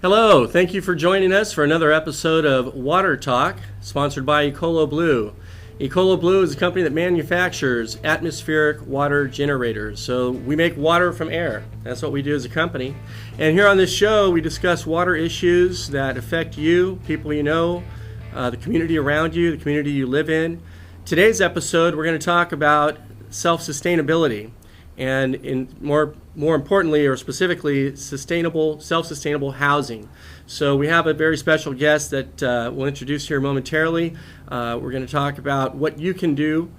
Hello, thank you for joining us for another episode of Water Talk, sponsored by EcoloBlue. EcoloBlue is a company that manufactures atmospheric water generators. So we make water from air. That's what we do as a company. And here on this show, we discuss water issues that affect you, people you know, the community around you, the community you live in. Today's episode, we're going to talk about self-sustainability. And more importantly, or specifically, self-sustainable housing. So we have a very special guest that we'll introduce here momentarily. We're going to talk about what you can do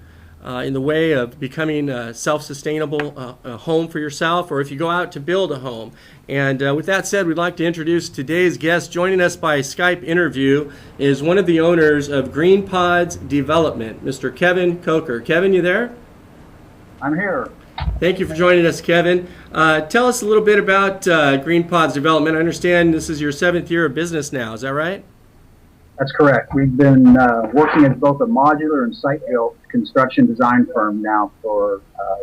in the way of becoming a self-sustainable home for yourself, or if you go out to build a home. And with that said, we'd like to introduce today's guest. Joining us by Skype interview is one of the owners of GreenPod's development, Mr. Kevin Coker. Kevin, you there? I'm here. Thank you for joining us, Kevin. Tell us a little bit about GreenPod's development. I understand this is your 7th year of business now. Is that right? That's correct. We've been working as both a modular and site-built construction design firm now for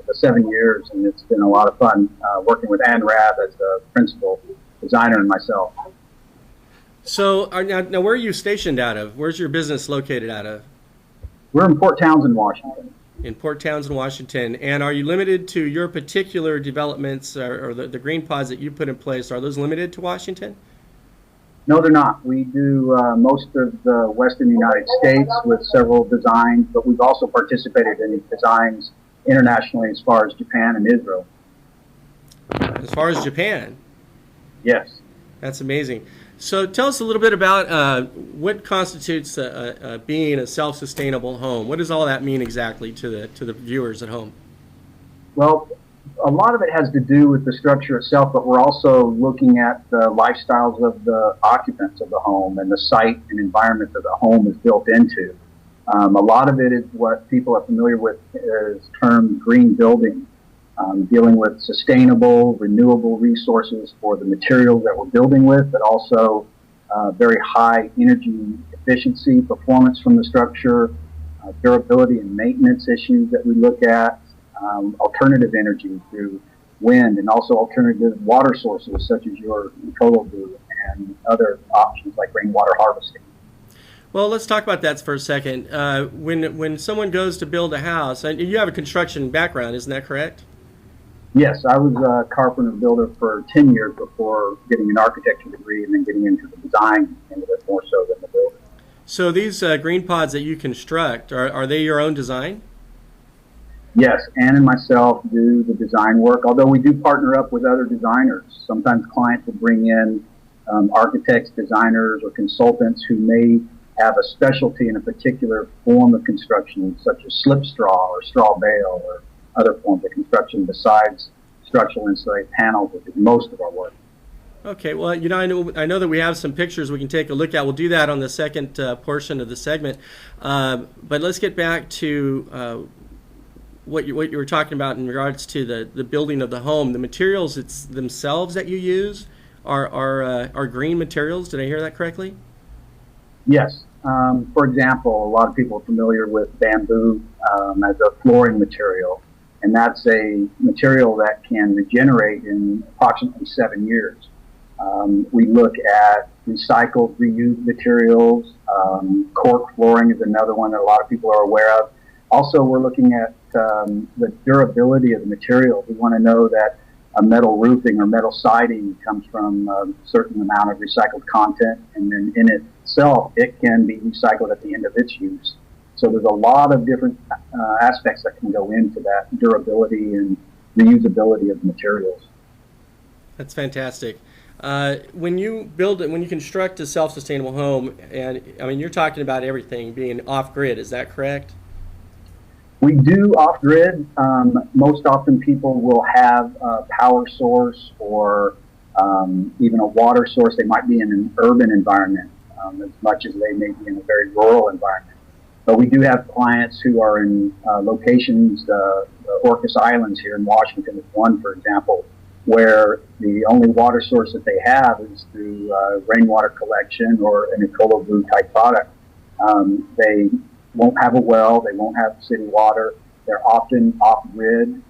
the 7 years, and it's been a lot of fun working with Ann Rabb as the principal designer and myself. So now where are you stationed out of? Where's your business located out of? We're in Port Townsend, Washington. In Port Townsend, Washington. And are you limited to your particular developments or the GreenPods that you put in place? Are those limited to Washington? No, they're not. We do most of the Western United States with several designs, but we've also participated in designs internationally as far as Japan and Israel. As far as Japan? Yes. That's amazing. So tell us a little bit about what constitutes being a self-sustainable home. What does all that mean exactly to the viewers at home? Well, a lot of it has to do with the structure itself, but we're also looking at the lifestyles of the occupants of the home and the site and environment that the home is built into. A lot of it is what people are familiar with as termed green building, dealing with sustainable, renewable resources for the materials that we're building with, but also very high energy efficiency, performance from the structure, durability and maintenance issues that we look at, alternative energy through wind, and also alternative water sources such as your EcoloBlue and other options like rainwater harvesting. Well, let's talk about that for a second. When someone goes to build a house, and you have a construction background, isn't that correct? Yes, I was a carpenter builder for 10 years before getting an architecture degree and then getting into the design end of it more so than the building. So these GreenPods that you construct, are they your own design? Yes, Ann and myself do the design work, although we do partner up with other designers. Sometimes clients will bring in architects, designers, or consultants who may have a specialty in a particular form of construction, such as slip straw or straw bale or other forms of construction besides structural insulated panels, which is most of our work. Okay, well, I know that we have some pictures we can take a look at. We'll do that on the second portion of the segment. But let's get back to what you were talking about in regards to the building of the home. The materials themselves that you use are green materials. Did I hear that correctly? Yes. For example, a lot of people are familiar with bamboo as a flooring material. And that's a material that can regenerate in approximately 7 years. We look at recycled, reused materials. Cork flooring is another one that a lot of people are aware of. Also, we're looking at the durability of the material. We want to know that a metal roofing or metal siding comes from a certain amount of recycled content, and then in itself, it can be recycled at the end of its use. So there's a lot of different aspects that can go into that durability and reusability of materials. That's fantastic. When you construct a self-sustainable home, and I mean, you're talking about everything being off-grid, is that correct? We do off-grid. Most often people will have a power source or even a water source. They might be in an urban environment as much as they may be in a very rural environment. But we do have clients who are in locations, the Orcas Islands here in Washington is one, for example, where the only water source that they have is through rainwater collection or an EcoloBlue type product. They won't have a well, they won't have city water. They're often off-grid.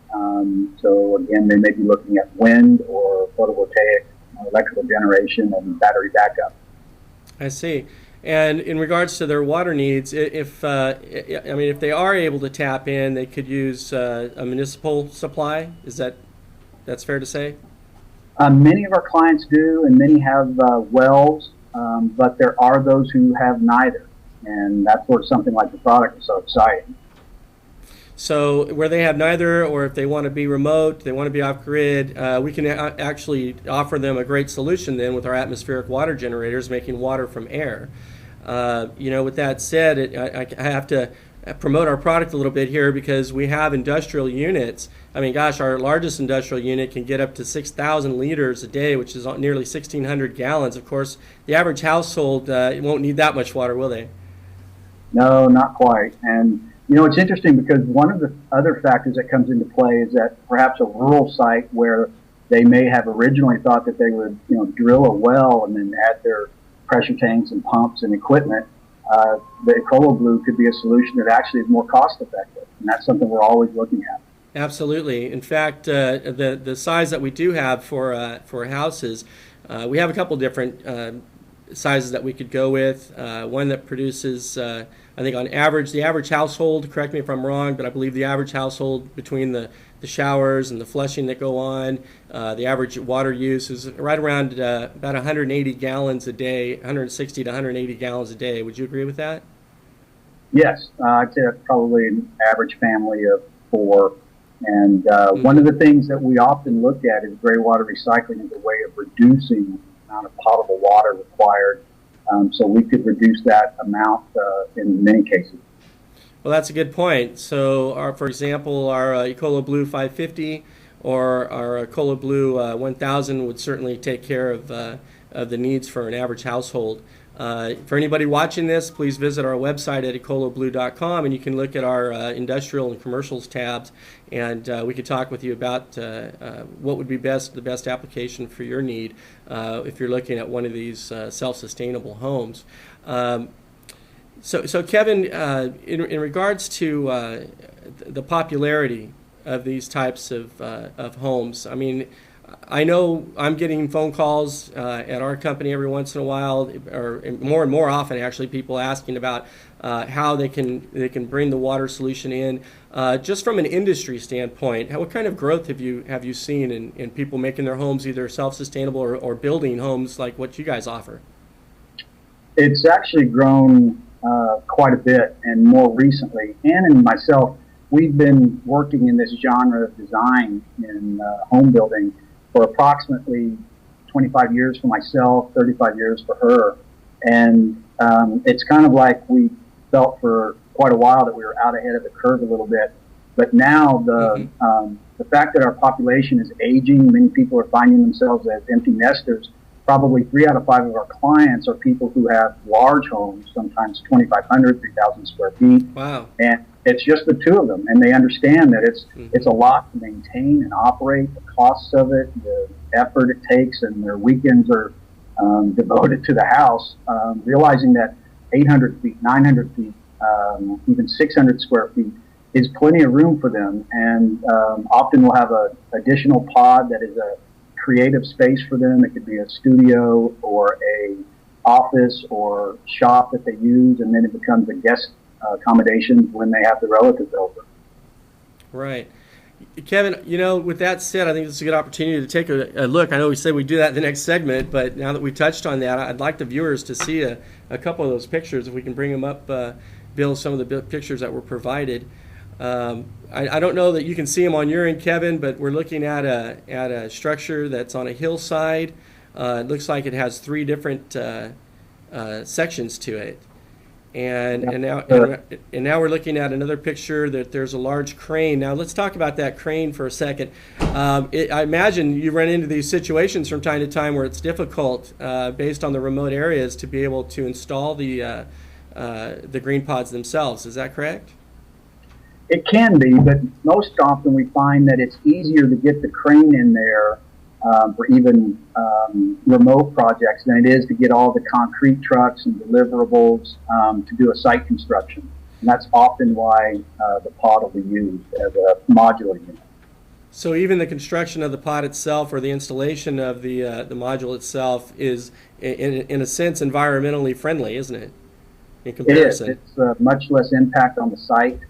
So again, they may be looking at wind or photovoltaic electrical generation and battery backup. I see. And in regards to their water needs, if they are able to tap in, they could use a municipal supply. That's fair to say? Many of our clients do, and many have wells, but there are those who have neither, and that's where something like the product is so exciting. So where they have neither, or if they want to be remote, they want to be off-grid, we can actually offer them a great solution then with our atmospheric water generators, making water from air. With that said, I have to promote our product a little bit here because we have industrial units. I mean, gosh, our largest industrial unit can get up to 6,000 liters a day, which is nearly 1,600 gallons. Of course, the average household won't need that much water, will they? No, not quite. And it's interesting because one of the other factors that comes into play is that perhaps a rural site where they may have originally thought that they would, drill a well and then add their pressure tanks and pumps and equipment, the EcoloBlue could be a solution that actually is more cost effective. And that's something we're always looking at. Absolutely. In fact, the size that we do have for houses, we have a couple different sizes that we could go with. One that produces, I think on average, the average household, correct me if I'm wrong, but I believe the average household between the showers and the flushing that go on, the average water use is right around about 180 gallons a day, 160 to 180 gallons a day. Would you agree with that? Yes, I'd say that's probably an average family of 4. And one of the things that we often look at is gray water recycling as a way of reducing the amount of potable water required. So we could reduce that amount in many cases. Well, that's a good point. So, for example, our EcoloBlue 550 or our EcoloBlue 1000 would certainly take care of the needs for an average household. For anybody watching this, please visit our website at EcoloBlue.com, and you can look at our industrial and commercials tabs, and we could talk with you about what would be the best application for your need if you're looking at one of these self-sustainable homes. So Kevin, in regards to the popularity of these types of homes, I mean, I know I'm getting phone calls at our company every once in a while, or more and more often actually, people asking about how they can bring the water solution in. Just from an industry standpoint, what kind of growth have you seen in people making their homes either self-sustainable or building homes like what you guys offer? It's actually grown quite a bit, and more recently, Ann and myself, we've been working in this genre of design in home building for approximately 25 years for myself, 35 years for her. And it's kind of like we felt for quite a while that we were out ahead of the curve a little bit. But now the fact that our population is aging, many people are finding themselves as empty nesters. Probably 3 out of 5 of our clients are people who have large homes, sometimes 2,500, 3,000 square feet. Wow. And it's just the 2 of them, and they understand that it's a lot to maintain and operate, the costs of it, the effort it takes, and their weekends are devoted to the house, realizing that 800 feet, 900 feet, even 600 square feet is plenty of room for them. And often we'll have an additional pod that is a creative space for them. It could be a studio or a office or shop that they use, and then it becomes a guest accommodation when they have the relatives over. Right. Kevin, with that said, I think this is a good opportunity to take a look. I know we said we'd do that in the next segment, but now that we touched on that, I'd like the viewers to see a couple of those pictures. If we can bring them up, Bill, some of the pictures that were provided. I don't know that you can see them on your end, Kevin, but we're looking at a structure that's on a hillside. It looks like it has 3 different sections to it. And now we're looking at another picture that there's a large crane. Now let's talk about that crane for a second. I imagine you run into these situations from time to time where it's difficult, based on the remote areas, to be able to install the GreenPods themselves. Is that correct? It can be, but most often we find that it's easier to get the crane in there for even remote projects than it is to get all the concrete trucks and deliverables to do a site construction. And that's often why the pod will be used as a modular unit. So even the construction of the pod itself, or the installation of the module itself, is in a sense environmentally friendly, isn't it? In comparison, it is. It's much less impact on the site.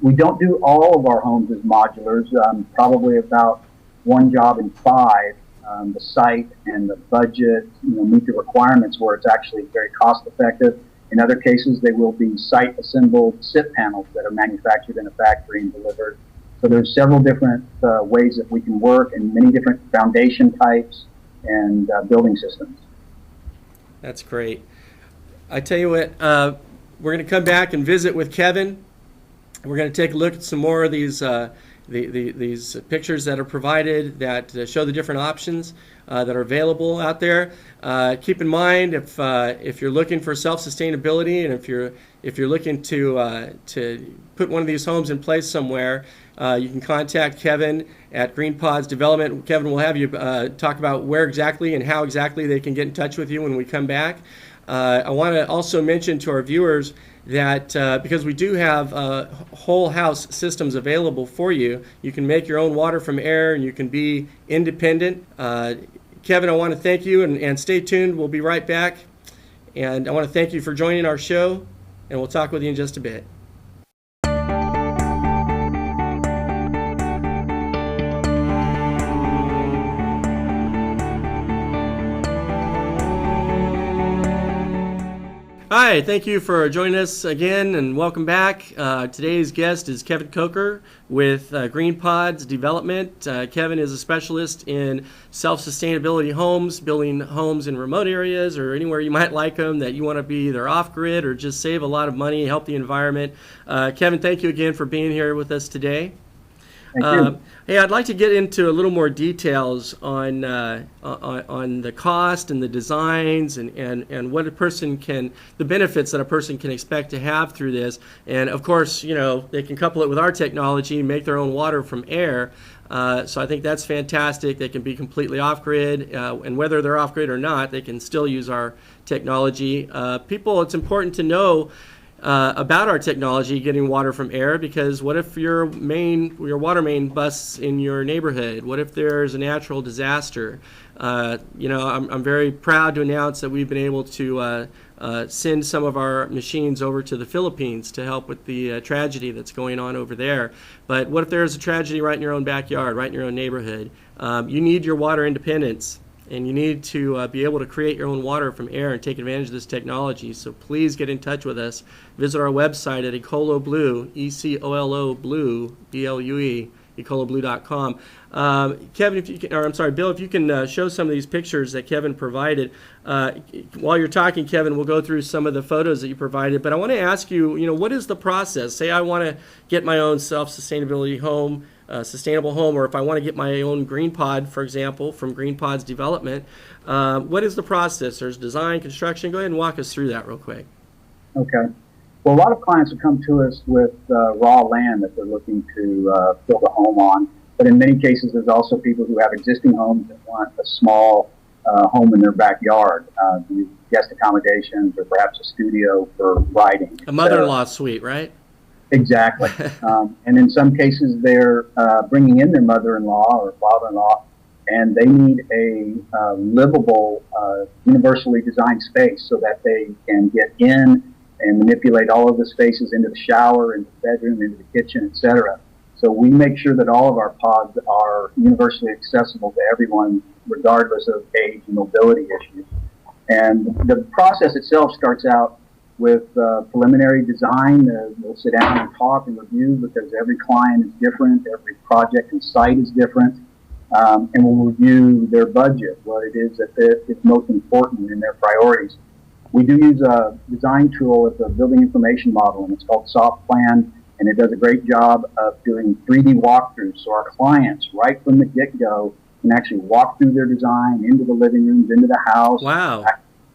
We don't do all of our homes as modulars. Probably about one job in five, the site and the budget, meet the requirements where it's actually very cost effective. In other cases, they will be site assembled SIP panels that are manufactured in a factory and delivered. So there's several different ways that we can work, and many different foundation types and building systems. That's great. I tell you what, we're going to come back and visit with Kevin. We're going to take a look at some more of these these pictures that are provided that show the different options that are available out there. Keep in mind, if you're looking for self-sustainability, and if you're looking to put one of these homes in place somewhere, you can contact Kevin at GreenPod's development. Kevin will have you talk about where exactly and how exactly they can get in touch with you when we come back. I want to also mention to our viewers that because we do have whole house systems available for you, you can make your own water from air and you can be independent. Kevin, I want to thank you, and stay tuned. We'll be right back. And I want to thank you for joining our show, and we'll talk with you in just a bit. Hi, thank you for joining us again, and welcome back. Today's guest is Kevin Coker with GreenPod's development. Kevin is a specialist in self-sustainability homes, building homes in remote areas or anywhere you might like them that you want to be either off-grid or just save a lot of money, help the environment. Kevin, thank you again for being here with us today. Thank you. Hey, I'd like to get into a little more details on the cost and the designs and what a person can, the benefits that a person can expect to have through this. And of course, they can couple it with our technology and make their own water from air. So I think that's fantastic. They can be completely off-grid, and whether they're off-grid or not, they can still use our technology. It's important to know about our technology, getting water from air, because what if your water main busts in your neighborhood? What if there's a natural disaster? I'm very proud to announce that we've been able to send some of our machines over to the Philippines to help with the tragedy that's going on over there. But what if there's a tragedy right in your own backyard, right in your own neighborhood? You need your water independence, and you need to be able to create your own water from air and take advantage of this technology. So please get in touch with us. Visit our website at EcoloBlue, ECOLO Blue, BLUE, EcoloBlue.com. Kevin, Bill, if you can show some of these pictures that Kevin provided. While you're talking, Kevin, we'll go through some of the photos that you provided. But I want to ask you, what is the process? Say I want to get my own self-sustainability home, sustainable home, or if I want to get my own GreenPod, for example, from GreenPod's development, what is the process? There's design, construction. Go ahead and walk us through that real quick. Okay. Well, a lot of clients have come to us with raw land that they're looking to build a home on. But in many cases, there's also people who have existing homes that want a small home in their backyard, guest accommodations, or perhaps a studio for writing. A mother-in-law suite, right? Exactly. And in some cases, they're bringing in their mother-in-law or father-in-law, and they need a livable, universally designed space so that they can get in and manipulate all of the spaces into the shower, into the bedroom, into the kitchen, etc. So we make sure that all of our pods are universally accessible to everyone, regardless of age and mobility issues. And the process itself starts out with preliminary design. We'll sit down and talk and review, because every client is different, every project and site is different, and we'll review their budget, what it is that is most important in their priorities. We do use a design tool. It's a building information model, and it's called SoftPlan, and it does a great job of doing 3D walkthroughs. So our clients, right from the get-go, can actually walk through their design into the living rooms, into the house, wow,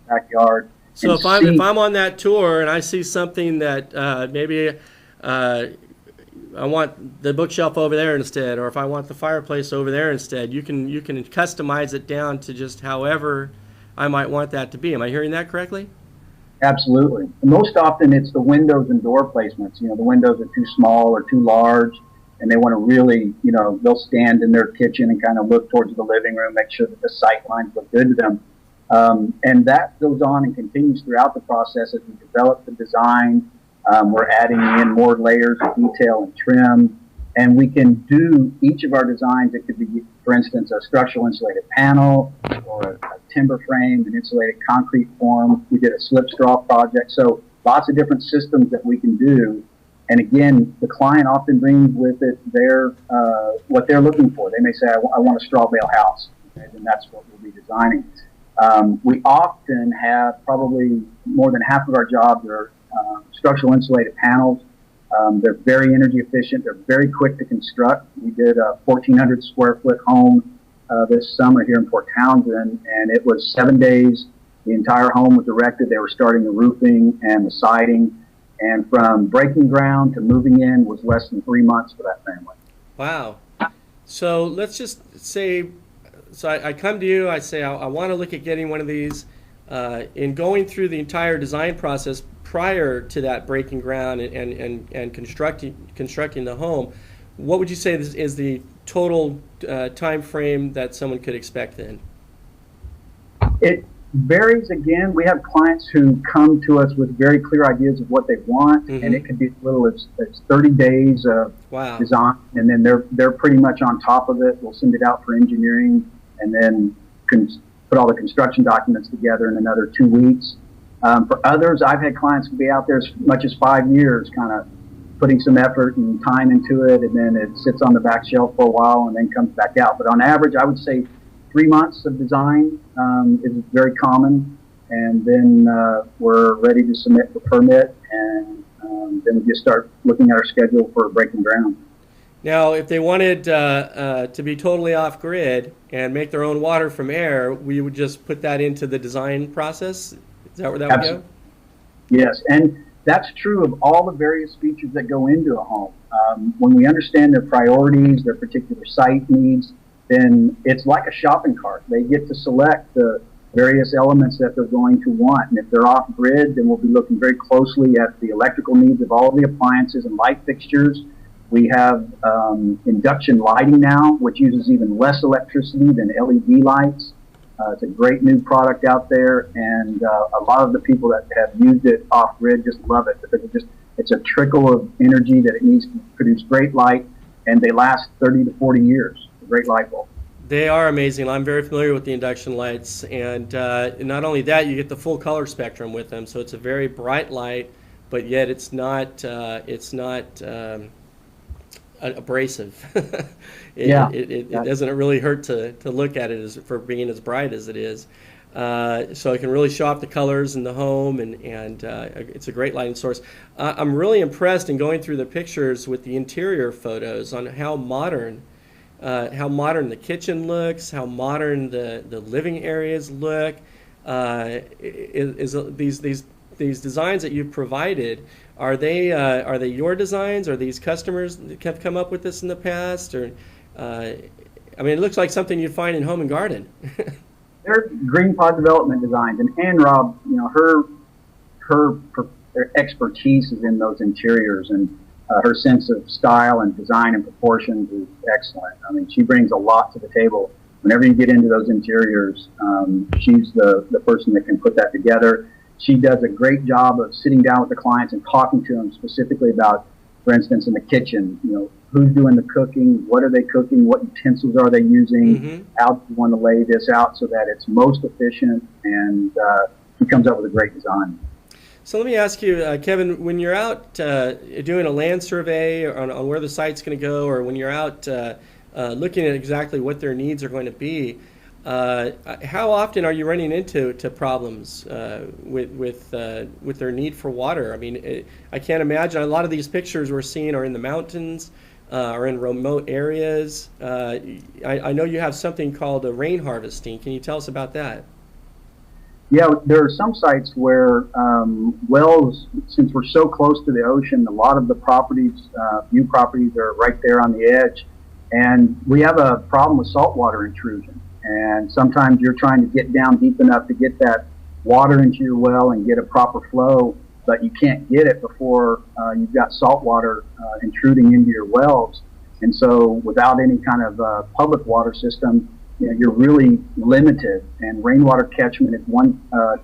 backyard. So if I'm on that tour and I see something that maybe I want the bookshelf over there instead, or if I want the fireplace over there instead, you can customize it down to just however I might want that to be. Am I hearing that correctly? Absolutely. Most often it's the windows and door placements. The windows are too small or too large. and they want to really, they'll stand in their kitchen and kind of look towards the living room, make sure that the sight lines look good to them. And that goes on and continues throughout the process as we develop the design. We're adding in more layers of detail and trim. And we can do each of our designs. It could be, for instance, a structural insulated panel or a timber frame, an insulated concrete form. We did a slip straw project. So lots of different systems that we can do. And again, the client often brings with it what they're looking for. They may say, I want a straw bale house. Okay, then that's what we'll be designing. We often have probably more than half of our jobs are structural insulated panels. They're very energy efficient. They're very quick to construct. We did a 1,400 square foot home this summer here in Port Townsend, and it was 7 days. The entire home was erected. They were starting the roofing and the siding, and from breaking ground to moving in was less than 3 months for that family. Wow. So let's just say, I come to you, I say I want to look at getting one of these. In going through the entire design process prior to that breaking ground and constructing the home, what would you say is the total time frame that someone could expect then? It varies. Again, we have clients who come to us with very clear ideas of what they want, and it could be as little as 30 days of design, and then they're pretty much on top of it. We'll send it out for engineering, and then put all the construction documents together in another 2 weeks. For others, I've had clients be out there as much as 5 years, kind of putting some effort and time into it, and then it sits on the back shelf for a while and then comes back out. But on average, I would say 3 months of design is very common, and then we're ready to submit for permit, and then we just start looking at our schedule for breaking ground. Now, if they wanted to be totally off-grid and make their own water from air, we would just put that into the design process? Is that where that would go? Yes, and that's true of all the various features that go into a home. When we understand their priorities, their particular site needs, then it's like a shopping cart. They get to select the various elements that they're going to want. And if they're off-grid, then we'll be looking very closely at the electrical needs of all of the appliances and light fixtures. We have induction lighting now, which uses even less electricity than LED lights. It's a great new product out there, and a lot of the people that have used it off-grid just love it because it's a trickle of energy that it needs to produce great light, and they last 30 to 40 years. A great light bulb. They are amazing. I'm very familiar with the induction lights, and not only that, you get the full color spectrum with them. So it's a very bright light, but yet it's not abrasive. It doesn't really hurt to look at it for being as bright as it is. So it can really show off the colors in the home, and it's a great lighting source. I'm really impressed in going through the pictures with the interior photos on how modern the kitchen looks, how modern the living areas look. These designs that you've provided, are they your designs? Are these customers that have come up with this in the past? Or it looks like something you'd find in Home and Garden. They're GreenPod development designs, and Ann Robb, her expertise is in those interiors, and her sense of style and design and proportions is excellent. I mean, she brings a lot to the table. Whenever you get into those interiors, she's the person that can put that together. She does a great job of sitting down with the clients and talking to them specifically about, for instance, in the kitchen, who's doing the cooking, what are they cooking, what utensils are they using, how do you want to lay this out so that it's most efficient, and she comes up with a great design. So let me ask you, Kevin, when you're out doing a land survey on where the site's going to go, or when you're out looking at exactly what their needs are going to be, how often are you running into problems with their need for water? I mean, I can't imagine. A lot of these pictures we're seeing are in the mountains or in remote areas. I know you have something called rain harvesting. Can you tell us about that? Yeah, there are some sites where wells, since we're so close to the ocean, a lot of the properties, view properties are right there on the edge. And we have a problem with saltwater intrusion. And sometimes you're trying to get down deep enough to get that water into your well and get a proper flow, but you can't get it before you've got salt water intruding into your wells. And so without any kind of public water system, you're really limited. And Rainwater Catchment is one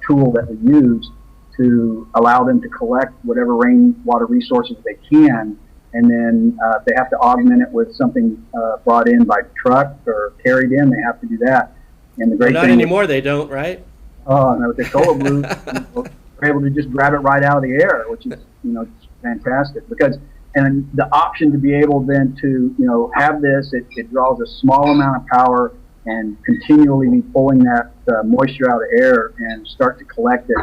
tool that we use to allow them to collect whatever rainwater resources they can. And then if they have to augment it with something brought in by truck or carried in, they have to do that. And the great not thing anymore, they don't, right? Oh, and with the EcoloBlue, we're able to just grab it right out of the air, which is, fantastic. And the option to be able then to, have this, it draws a small amount of power and continually be pulling that moisture out of air and start to collect it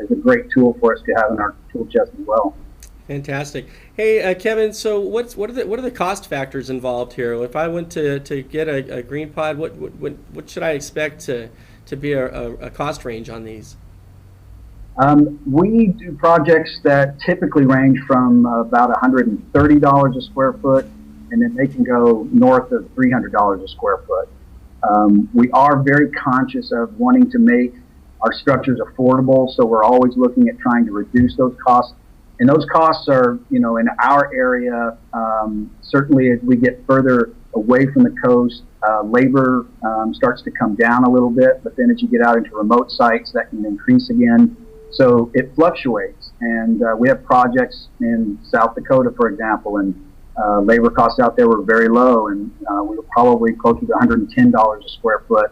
is a great tool for us to have in our tool chest as well. Fantastic. Hey, Kevin, so what are the cost factors involved here? If I went to get a GreenPod, what should I expect to be a cost range on these? We do projects that typically range from about $130 a square foot, and then they can go north of $300 a square foot. We are very conscious of wanting to make our structures affordable, so we're always looking at trying to reduce those costs. And those costs are, in our area, certainly as we get further away from the coast, labor starts to come down a little bit, but then as you get out into remote sites, that can increase again. So it fluctuates. And we have projects in South Dakota, for example, and labor costs out there were very low, and we were probably closer to $110 a square foot.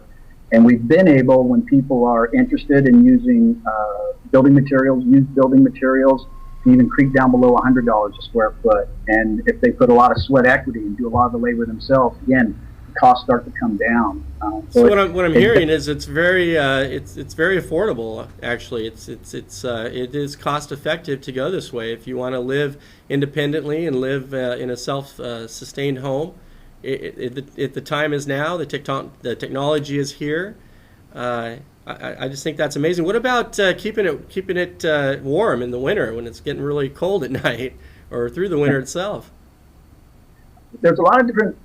And we've been able, when people are interested in using building materials, used building materials, to even creep down below $100 a square foot. And if they put a lot of sweat equity and do a lot of the labor themselves, again, the costs start to come down. So what I'm hearing is it's very affordable. Actually, it is cost effective to go this way if you want to live independently and live in a self-sustained home. The time is now. The technology is here. I just think that's amazing. What about keeping it warm in the winter when it's getting really cold at night, or through the winter itself? There's a lot of different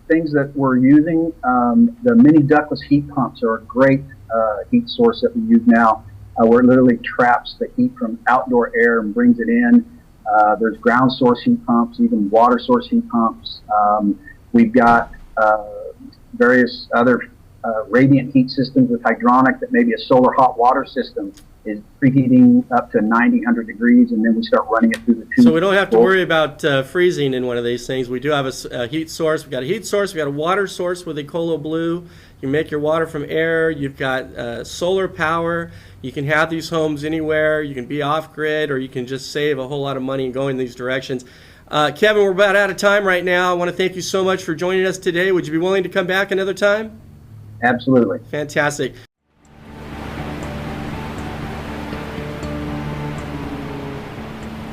things that we're using. The mini ductless heat pumps are a great heat source that we use now, where it literally traps the heat from outdoor air and brings it in. There's ground source heat pumps, even water source heat pumps. We've got various other radiant heat systems with hydronic that maybe a solar hot water system is preheating up to 90, 100 degrees, and then we start running it through the tube. So we don't have to worry about freezing in one of these things. We do have a heat source. We've got a heat source. We've got a water source with EcoloBlue. You make your water from air. You've got solar power. You can have these homes anywhere. You can be off-grid, or you can just save a whole lot of money and go in these directions. Kevin, we're about out of time right now. I want to thank you so much for joining us today. Would you be willing to come back another time? Absolutely. Fantastic.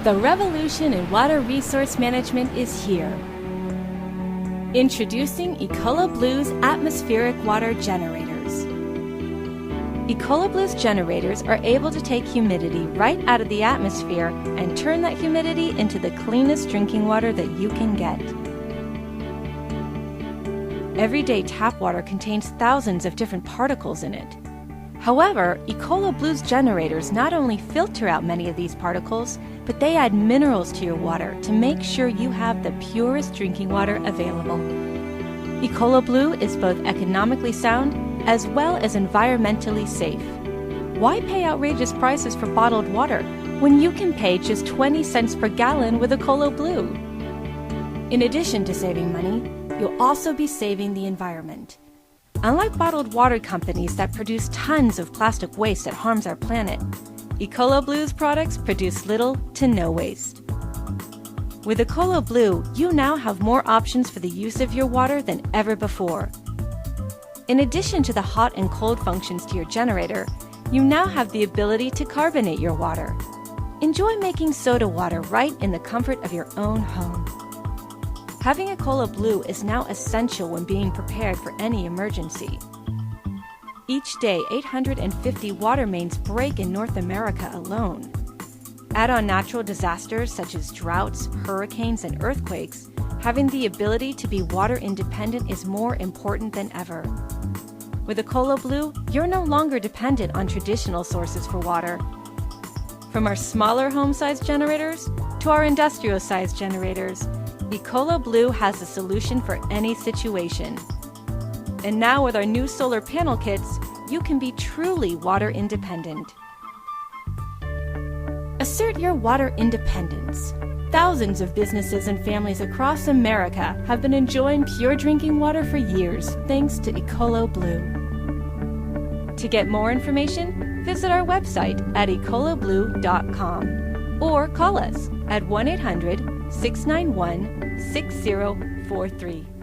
The revolution in water resource management is here. Introducing EcoloBlue's atmospheric water generators. EcoloBlue's generators are able to take humidity right out of the atmosphere and turn that humidity into the cleanest drinking water that you can get. Everyday tap water contains thousands of different particles in it. However, EcoloBlue's generators not only filter out many of these particles, but they add minerals to your water to make sure you have the purest drinking water available. EcoloBlue is both economically sound as well as environmentally safe. Why pay outrageous prices for bottled water when you can pay just 20 cents per gallon with EcoloBlue? In addition to saving money, you'll also be saving the environment. Unlike bottled water companies that produce tons of plastic waste that harms our planet, EcoloBlue's products produce little to no waste. With EcoloBlue, you now have more options for the use of your water than ever before. In addition to the hot and cold functions to your generator, you now have the ability to carbonate your water. Enjoy making soda water right in the comfort of your own home. Having EcoloBlue is now essential when being prepared for any emergency. Each day, 850 water mains break in North America alone. Add on natural disasters such as droughts, hurricanes, and earthquakes, having the ability to be water independent is more important than ever. With EcoloBlue, you're no longer dependent on traditional sources for water. From our smaller home-sized generators to our industrial-sized generators, EcoloBlue has a solution for any situation. And now with our new solar panel kits, you can be truly water independent. Assert your water independence. Thousands of businesses and families across America have been enjoying pure drinking water for years thanks to EcoloBlue. To get more information, visit our website at EcoloBlue.com or call us at 1-800-691-6043.